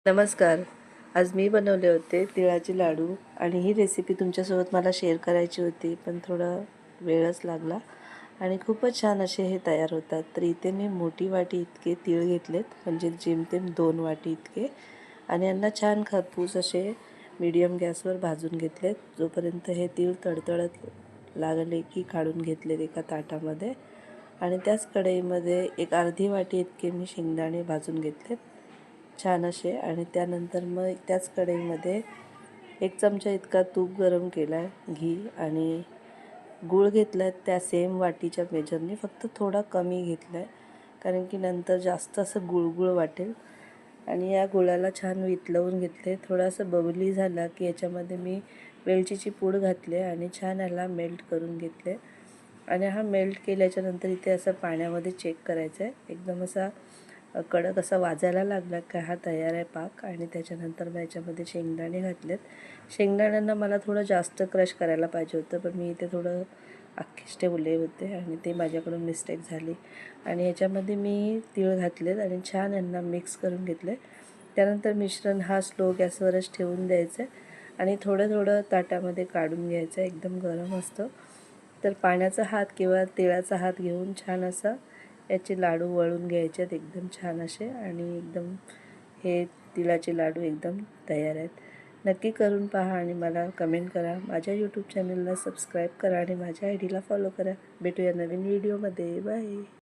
नमस्कार. आज मी बनवले होते तिळाचे लाडू आणि ही रेसिपी तुमच्यासोबत मला शेअर करायची होती, पण थोडा वेळच लागला आणि खूपच छान असे हे तयार होतात. तर इथे मी मोठी वाटी इतके तीळ घेतलेत, म्हणजे जेमतेम 2 वाटी इतके, आणि यांना छान खरपूस असे मीडियम गॅसवर भाजून घेतलेत. जोपर्यंत हे तीळ तडतडत लागले की काढून घेतलेत एका ताटामध्ये. आणि त्याच कढईमध्ये एक अर्धी वाटी इतके मी शेंगदाणे भाजून घेतलेत छान असे. आणि त्यानंतर मग त्याच कढईमध्ये 1 चमचा इतका तूप गरम केला आहे, घी, आणि गूळ घेतला आहे त्या सेम वाटीच्या मेजरने, फक्त थोडा कमी घेतला आहे कारण की नंतर जास्त असं गुळगुळ वाटेल. आणि या गुळाला छान वितळवून घेतले. थोडासा बबली झाला की याच्यामध्ये मी वेलचीची पूड घातली आणि छान याला मेल्ट करून घेतले. आणि हा मेल्ट केल्याच्यानंतर इथे असं पाण्यामध्ये चेक करायचं आहे, एकदम असा कडक असा वाजायला लागला का हा तयार आहे पाक. आणि त्याच्यानंतर मग याच्यामध्ये शेंगदाणे घातलेत. शेंगदाण्यांना मला थोडं जास्त क्रश करायला पाहिजे होतं, पण मी इथे थोडं अख्खेच ठेवले होते आणि ते माझ्याकडून मिस्टेक झाली. आणि याच्यामध्ये मी तीळ घातलेत आणि छान यांना मिक्स करून घेतले. त्यानंतर मिश्रण हा स्लो गॅसवरच ठेवून द्यायचं आहे आणि थोडं थोडं ताटामध्ये काढून घ्यायचं आहे. एकदम गरम असतं, तर पाण्याचा हात किंवा तिळाचा हात घेऊन छान असा याचे लाडू वळून घ्यायचे आहेत एकदम छान असे. आणि एकदम हे तिळाचे लाडू एकदम तयार आहेत. नक्की करून पहा आणि मला कमेंट करा. माझ्या यूट्यूब चॅनलला सबस्क्राईब करा आणि माझ्या आय डीला फॉलो करा. भेटूया नवीन व्हिडिओमध्ये. बाय.